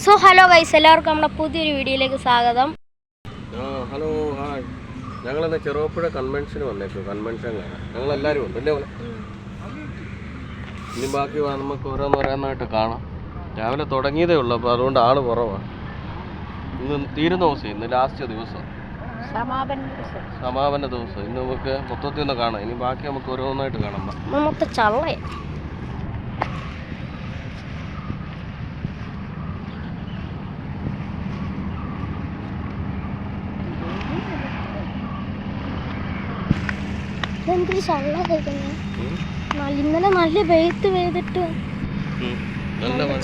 So hello guys, എല്ലാവർക്കും നമ്മുടെ പുതിയൊരു വീഡിയോയിലേക്ക് സ്വാഗതം. Hello hi. ഞങ്ങളിന്ന് ചെറുപ്പുഴ കൺവെൻഷന് വന്നേക്കും. കൺവെൻഷൻ കാണാൻ ഞങ്ങളെല്ലാവരും ഉണ്ട് അല്ലേ പോലെ. ഇനി ബാക്കി നമുക്ക് ഓരോന്നോരോന്നായിട്ട് കാണാം. രാവിലെ തുടങ്ങിയതേ ഉള്ളൂ, അപ്പോൾ അതുകൊണ്ട് ആൾ കുറവാണ്. ഇന്ന് തീരുന്ന ദിവസം, ഇന്ന് ലാസ്റ്റ് ദിവസം, സമാപന ദിവസം. ഇന്ന് നമുക്ക് മൊത്തത്തിൽ ഒന്ന് കാണാം. ഇനി ബാക്കി നമുക്ക് ഓരോന്നായിട്ട് കാണാം. മൊത്തം ചള്ളേ. എന്തൊരു ചള്ള കഴിക്കുന്നത്. ഇന്നലെ നല്ല വെയിറ്റ് പെയ്തിട്ട് നല്ല മഴ.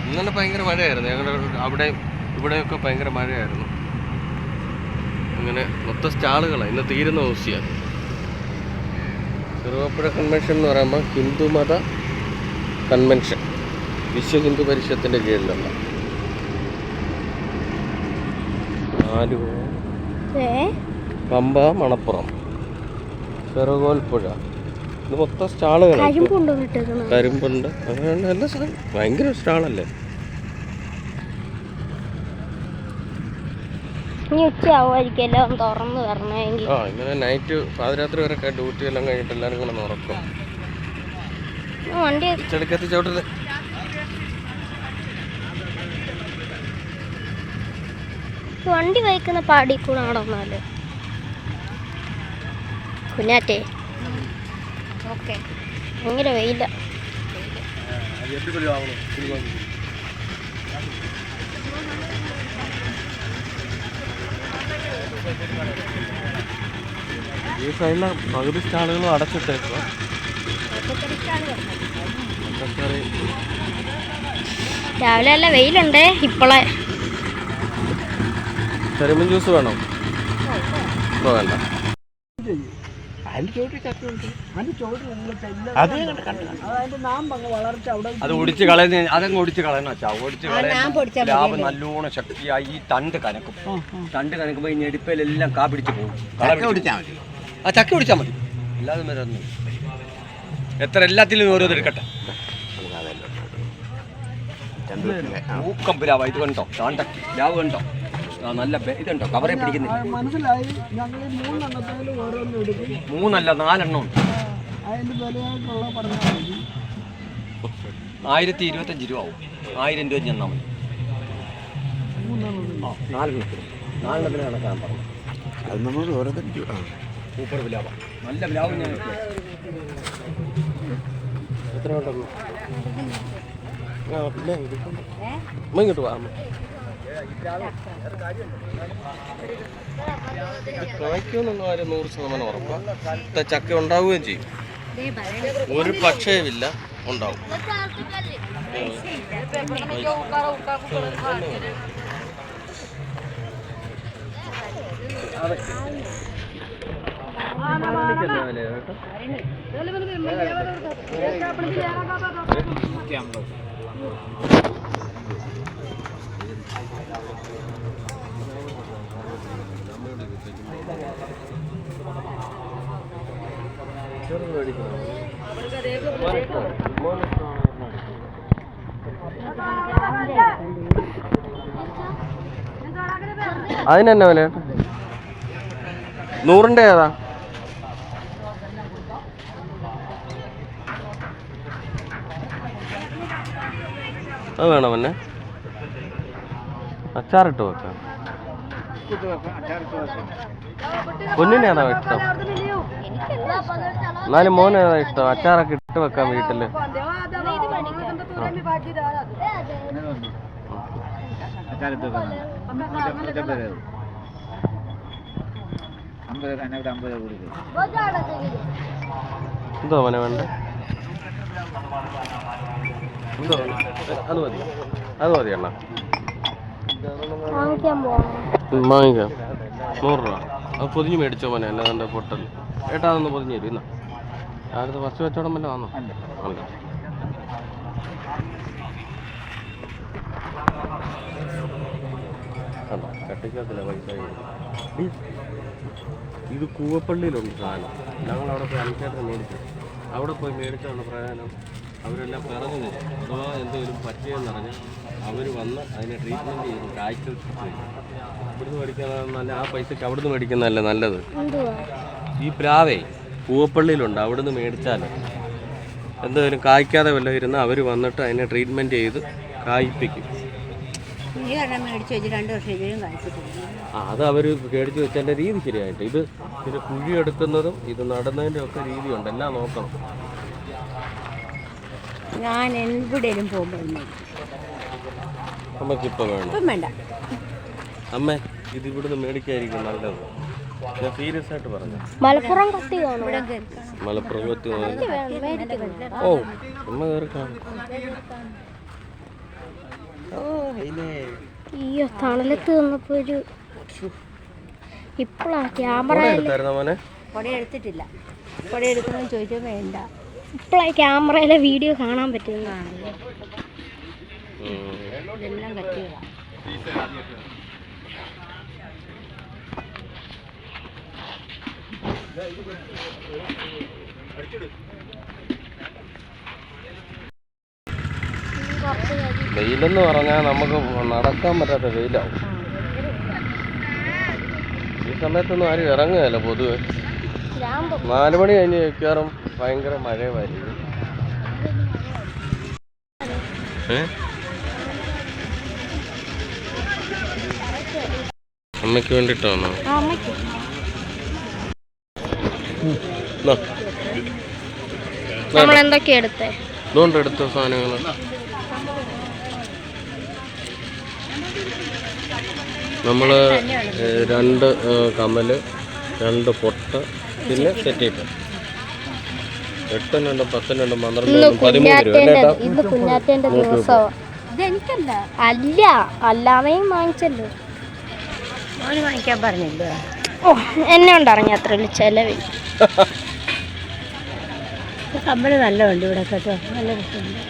ഇന്നലെ ഭയങ്കര മഴയായിരുന്നു. ഞങ്ങളുടെ അവിടെ ഇവിടെയൊക്കെ ഭയങ്കര മഴയായിരുന്നു. അങ്ങനെ മൊത്തം സ്റ്റാളുകളാണ്. ഇന്ന് തീരുന്ന ദിവസമാണ്. ചെറുപ്പുഴ കൺവെൻഷൻ എന്ന് പറയുമ്പോൾ ഹിന്ദുമത കൺവെൻഷൻ, വിശ്വ ഹിന്ദു പരിഷത്തിൻ്റെ കീഴിലുള്ള ആലുവ, പമ്പ, മണപ്പുറം, ചെറുകോൽപ്പുഴ. ഇത് മൊത്തം സ്റ്റാളുകളാണ്. കരിമ്പുണ്ട്, അങ്ങനെ നല്ല സാധനം. ഭയങ്കര സ്റ്റാളല്ലേ. ഇങ്ങനെ നൈറ്റ് പാതിരാത്രി വരെ ഡ്യൂട്ടി എല്ലാം കഴിഞ്ഞിട്ട് എല്ലാവരും കൂടെ ഉറക്കും. ചെടുക്കത്തി ചവിട്ടല്. വണ്ടി വയ്ക്കുന്ന പാടി കൂടെ നടന്നാല് കുഞ്ഞാറ്റേ. ഓക്കെ, ഭയങ്കര വെയില. ഈ സൈഡിലെ പകുതി സ്റ്റാളുകളും അടച്ചിട്ടേക്കുക. രാവിലെ നല്ല വെയിലുണ്ട്. ഇപ്പോളെ കരിമ്പൻ ജ്യൂസ് വേണോ? വേണ്ട. അത് ഒടിച്ച് കളയുന്ന, അതങ്ങ് ഒടിച്ച് കളയുന്ന വെച്ചാ ഒടിച്ച് കളയുന്ന ലാഭം നല്ലോണം ശക്തിയായി. ഈ തണ്ട് കനക്കും. തണ്ട് കനക്കുമ്പോ ഈ ഞെടിപ്പയിലെല്ലാം കാ പിടിച്ച് പോകും. ആ ചക്ക ഒടിച്ചാൽ മതി. അല്ലാതെ വരൊന്നും. എത്ര എല്ലാത്തിലും ഓരോ എടുക്കട്ടെ. ഊക്കം പ്ലാവ് ഇത് കണ്ടോ? താണ്ടക്കി പ്ലാവ് കണ്ടോ? നല്ല ഇതുണ്ടോ? കവറെ പിടിക്കുന്നില്ല. മൂന്നല്ല 4 എണ്ണം ഉണ്ട്. 1025 രൂപ ആവും. 1000 രൂപ ചെന്നാൽ മതി. 4 കണക്കാൻ പറഞ്ഞു. അത് നമ്മൾ സൂപ്പർ പ്ലാവ, നല്ല പ്ലാവ്. ഞാൻ എത്ര ഉണ്ടെന്ന് ഇങ്ങോട്ട് പോകാം. കായ്ക്കുമെന്നുള്ള കാര്യം 100% ഉറപ്പാണ്. ചക്ക ഉണ്ടാവുകയും ചെയ്യും. ഒരു പക്ഷേമില്ല, ഉണ്ടാവും. അതിനെന്നെ വില? 100-ൻ്റെ ഏതാ? അത് വേണം പിന്നെ. അച്ചാറിട്ട് വെക്കാം. പൊന്നിന് ഏതാ ഇഷ്ടം? എന്നാലും മോന് ഏതാ ഇഷ്ടം? അച്ചാറൊക്കെ ഇട്ട് വെക്കാം വീട്ടില്. എന്തോ മോനെ വേണ്ട? എന്തോ അത് മതി, അത് മതി അണ്ണ. വാങ്ങിക്കാം. 100 രൂപ. അത് പൊതിഞ്ഞ് മേടിച്ചോ മോനെ, അല്ലാതെ പൊട്ടൽ. ഏട്ടാ അതൊന്ന് പൊതിഞ്ഞ് തരും. ഇന്നാ അടുത്ത് ഫസ്റ്റ് വെച്ചോടം വല്ല വന്നോ? കണ്ടോ കട്ടിക്കത്തില്ല പൈസ. ഇത് കൂവപ്പള്ളിയിലുണ്ട് സാധനം. ഞങ്ങളവിടെ പോയി അഞ്ചേട്ടന് മേടിച്ചു. അവിടെ പോയി മേടിച്ചാണ് പ്രയോജനം. അവരെല്ലാം പിറന്നു തരും. അഥവാ എന്തെങ്കിലും പറ്റിയെന്ന് പറഞ്ഞാൽ അവർ വന്ന് അതിനെ ട്രീറ്റ്മെൻറ്റ് ചെയ്ത് കായ്ക്കൽ ഇവിടുന്ന് മേടിക്കുന്നതല്ല, ആ പൈസക്ക് അവിടുന്ന് മേടിക്കുന്നതല്ല നല്ലത്. ഈ പ്ലാവേ പൂവപ്പള്ളിയിലുണ്ട്, അവിടുന്ന് മേടിച്ചാൽ എന്തെങ്കിലും കായ്ക്കാതെ വല്ല ഇരുന്ന് അവർ വന്നിട്ട് അതിനെ ട്രീറ്റ്മെൻറ്റ് ചെയ്ത് കായ്പ്പിക്കും. അത് അവർ മേടിച്ച് വെച്ചതിൻ്റെ രീതി ശരിയായിട്ട് ഇത് കുഴിയെടുക്കുന്നതും ഇത് നടുന്നതിൻ്റെ ഒക്കെ രീതിയുണ്ട്, എല്ലാം നോക്കണം. ഞാൻ എവിടെയും പോകുമ്പോൾ അമ്മയ്ക്കിപ്പോൾ വേണം. അമ്മ ഇത് ഇവിടുന്ന് മേടിക്കായിരിക്കും നല്ലത്. ഞാൻ സീരിയസ് ആയിട്ട് പറഞ്ഞു. മലപ്പുറം കത്തി കാണും. മലപ്പുറം കത്തി ഓ അമ്മ കയറി കാണും. അയ്യോ തണലത്ത് വന്നപ്പോ ഒരു ഇപ്പളാ ക്യാമറ എടുത്തിട്ടില്ല. പൊടി എടുക്കണമെന്ന് ചോദിച്ചാൽ വേണ്ട. ഇപ്പളാ ക്യാമറയിലെ വീഡിയോ കാണാൻ പറ്റുന്നതാണ്. ഇതെല്ലാം കത്തിയതാ. വെയിലെന്ന് പറഞ്ഞാൽ നമുക്ക് നടക്കാൻ പറ്റാത്ത വെയിലാവും. ഈ സമയത്തൊന്നും ആരും ഇറങ്ങുകയല്ല പൊതുവെ. 4 മണി കഴിഞ്ഞ് മിക്കവാറും ഭയങ്കര മഴയുമായിരിക്കും. അമ്മയ്ക്ക് വേണ്ടിയിട്ടാണോ? നമ്മളെന്തൊക്കെയാ എടുത്തേ? ഇതുകൊണ്ട് എടുത്ത സാധനങ്ങൾ നമ്മൾ 2 കമ്മല്, 2 പൊട്ട, പിന്നെ സെറ്റ് ചെയ്ത് 8, 10, 12, 13 രൂപ. ഇന്ന് കുഞ്ഞാറ്റേന്റെ ദിവസമാണ്. ഇതെനിക്കല്ല. അല്ല, അല്ലാതെയും വാങ്ങിച്ചല്ലോ. മോന് വാങ്ങിക്കാൻ പറഞ്ഞില്ലേ? ഓ എന്നെ ഉണ്ടിറങ്ങി അത്രയുള്ള ചെലവിൽ. കമ്മല് നല്ലതുണ്ട് ഇവിടെ കേട്ടോ, നല്ല രസമുണ്ട്.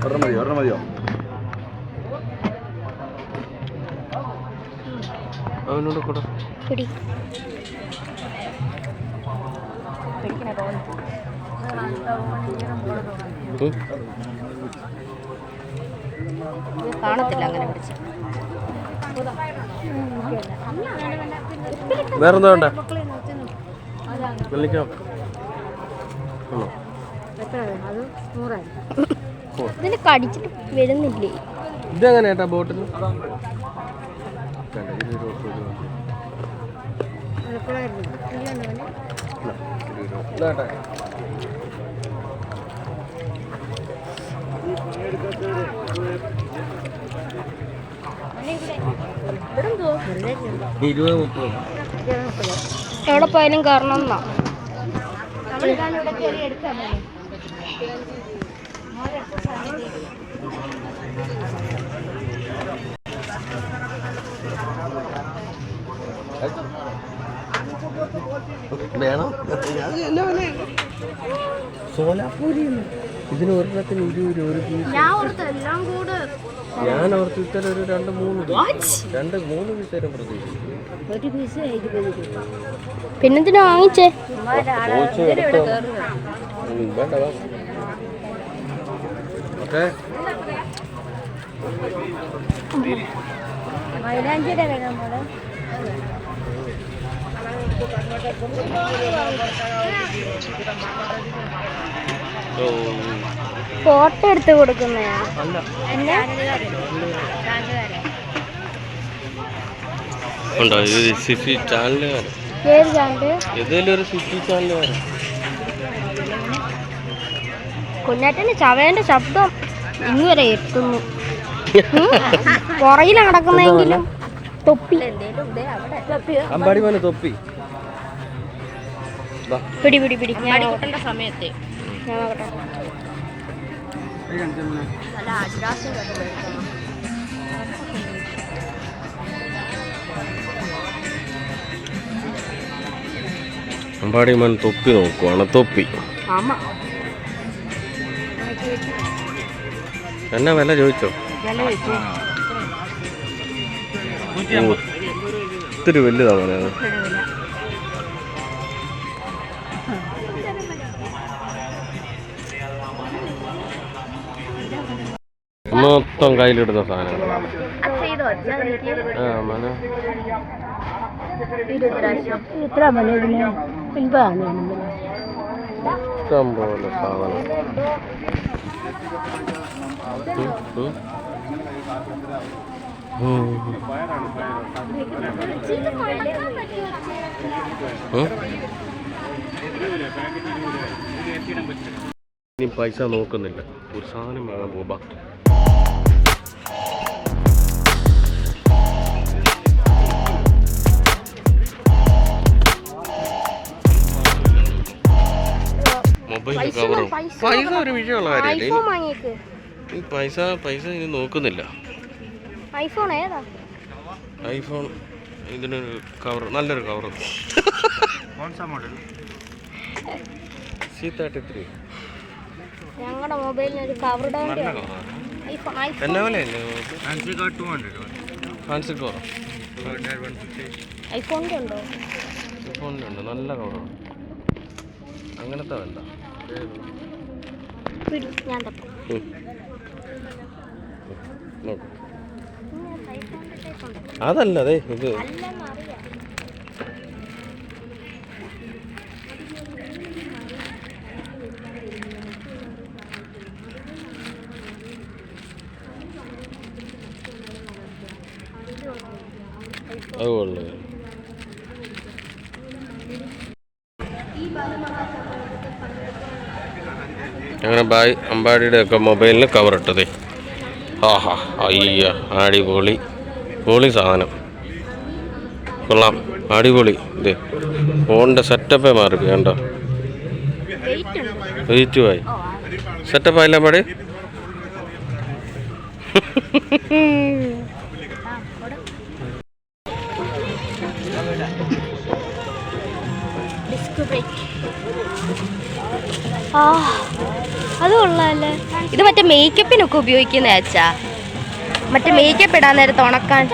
ഒരെണ്ണം മതിയോ? അവനോട് കൂടെ പിടി. കാണത്തില്ല അങ്ങനെ പിടിച്ച്. വേറെന്താ വേണ്ട വിളിക്കാം. ഇതിന് കടിച്ചിട്ട് വരുന്നില്ലേ? ഇതെങ്ങനെ ഏട്ടാ ബോട്ടിൽ? എവിടെ പോയാലും കാരണം എന്നാ വേണം. സോലാപൂരി ഇതിന് ഒരെണ്ണത്തിന് 20 രൂപ ഒരു പീസ്. ഞാൻ ഓർത്ത് ഇത്തരം ഒരു 2-3 പീസ് തരം പ്രതീക്ഷിച്ചു. ഒരു പീസ് 20 രൂപ. പിന്നെന്തിനാ വാങ്ങിച്ചേ? വേണ്ട ഓക്കെ. മൈലാഞ്ചിയുടെ വേണം മോളെ. ഫോട്ടോ എടുത്ത് കൊടുക്കുന്നയാ? ഉണ്ടോ ഇത് സിറ്റി ചാനലുകാരൻ? ഏത് ചാനല്? ഏതെങ്കിലും ഒരു സിറ്റി ചാനലുകാരൻ. കുഞ്ഞാറ്റന്റെ ചവയന്റെ ശബ്ദം ഇന്നുവരെ എത്തുന്നു. പുറകിലാണ് നടക്കുന്നെങ്കിലും തൊപ്പി. അമ്പാടി മോനെ തൊപ്പി. പിടി പിടി പിടി. സമയത്ത് ഞാൻ നോക്കട്ടെ. അമ്പാടി മോൻ തൊപ്പി നോക്കുവാണ്. തൊപ്പി എന്നാ വില ചോദിച്ചോ? ഒത്തിരി വലുതാ മോനെ. മൊത്തം കയ്യിലിടുന്ന സാധനങ്ങൾ. ഇത്ര മതി ഇതിന് ഇൻപാണ് ഇഷ്ടം പോലെ സാധനം. ഇനി പൈസ നോക്കുന്നില്ല, ഒരു സാധനം വാങ്ങാൻ പോവാ. മൊബൈൽ കവറും പൈസ ഒരു വിഷയമുള്ള കാര്യമല്ലേ. ഈ പൈസ ഇനി നോക്കുന്നില്ല. ഐഫോൺ ഏതാ? ഐഫോൺ ഇതിനൊരു കവർ, നല്ലൊരു കവർ. C33 ഞങ്ങളുടെ മൊബൈലിന് ഒരു കവർ ഇടാൻ എന്നാ വിലയല്ലേ? ഫാൻസി കവർ ഐഫോണിൻ്റെ ഉണ്ടോ? ഐഫോണിനുണ്ട്, നല്ല കവറാണ്. അങ്ങനത്തെ വേണ്ട. ഞാൻ തപ്പും. അതല്ല, അതെ ഇത് അതുകൊള്ളു. അങ്ങനെ അമ്പാടിയുടെ ഒക്കെ മൊബൈലിന് കവർ ഇട്ടതേ. ആഹാ, അയ്യ, അടിപൊളി പൊളി സാധനം, കൊള്ളാം, അടിപൊളി. ഇത് ഫോണിൻ്റെ സെറ്റപ്പേ മാറി കണ്ടോ, വെയിറ്റുമായി സെറ്റപ്പ് ആയില്ല പാടി. അത് കൊള്ളാല്ലേ. ഇത് മറ്റേ മേക്കപ്പിനൊക്കെ ഉപയോഗിക്കുന്ന അച്ഛാ, മറ്റേ മേക്കപ്പ് ഇടാൻ നേരത്ത് ഉണക്കാൻ.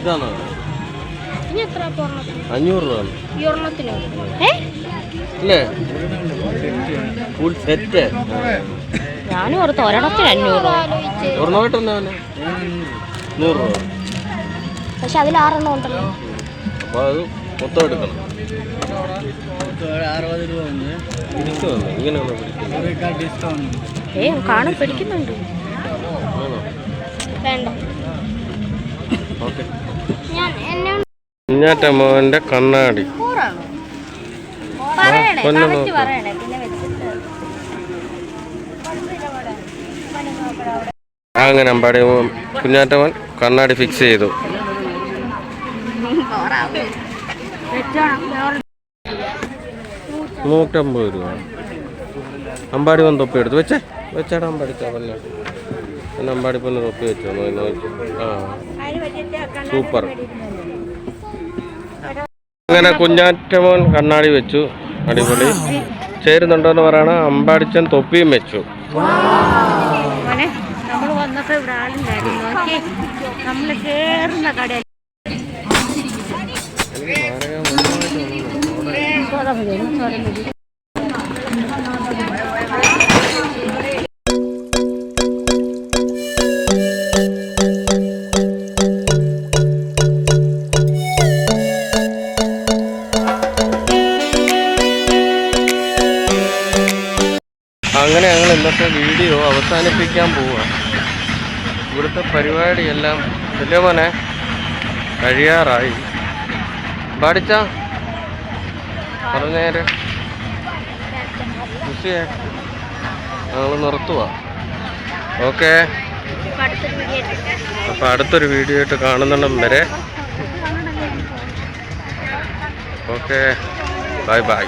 ഇതാണോ? ഇനി എത്ര? 500 രൂപ ഈ ഒരെണ്ണത്തിന് അല്ലേ? Full set. ഞാനും ഓർത്ത് ഒരെണ്ണത്തിന് 500 ഒരെണ്ണമായിട്ടല്ലേ 100 രൂപ. പക്ഷെ അതിൽ 6 ഉണ്ടല്ലോ. അപ്പോൾ അത് മൊത്തം എടുക്കണം. 60 രൂപ ഇങ്ങനെയാണോ പിടിക്കുന്നത്? കാണാൻ പിടിക്കുന്നുണ്ട്. വേണ്ട. ഓക്കെ. കുഞ്ഞാറ്റ മോൻ്റെ കണ്ണാടി അങ്ങനെ അമ്പാടി കുഞ്ഞാറ്റവൻ കണ്ണാടി ഫിക്സ് ചെയ്തു. 150 രൂപ. അമ്പാടി വന്ന് തൊപ്പി എടുത്തു വെച്ചാടാ അമ്പാടിക്കാവല്ലേ. പിന്നെ അമ്പാടി പിന്നെ തൊപ്പി വെച്ചോ. ആ, സൂപ്പർ. അങ്ങനെ കുഞ്ഞാറ്റമോൻ കണ്ണാടി വെച്ചു, അടിപൊളി. ചേരുന്നുണ്ടോന്ന് പറയണ. അമ്പാടിച്ചൻ തൊപ്പിയും വെച്ചു. നമ്മൾ വന്നപ്പോ ഇവിടെ ആളുണ്ടായിരുന്നു. നമ്മള് കേറുന്ന കട അങ്ങനെ ഞങ്ങൾ ഇന്നത്തെ വീഡിയോ അവസാനിപ്പിക്കാൻ പോവുക. ഇവിടുത്തെ പരിപാടിയെല്ലാം വലിയ മോനെ കഴിയാറായി. പാടിച്ച പറഞ്ഞേര് കൃഷിയെ ഞങ്ങൾ നിർത്തുക. ഓക്കെ, അപ്പം അടുത്തൊരു വീഡിയോ ആയിട്ട് കാണുന്നിടം വരെ ഓക്കെ, ബൈ ബൈ.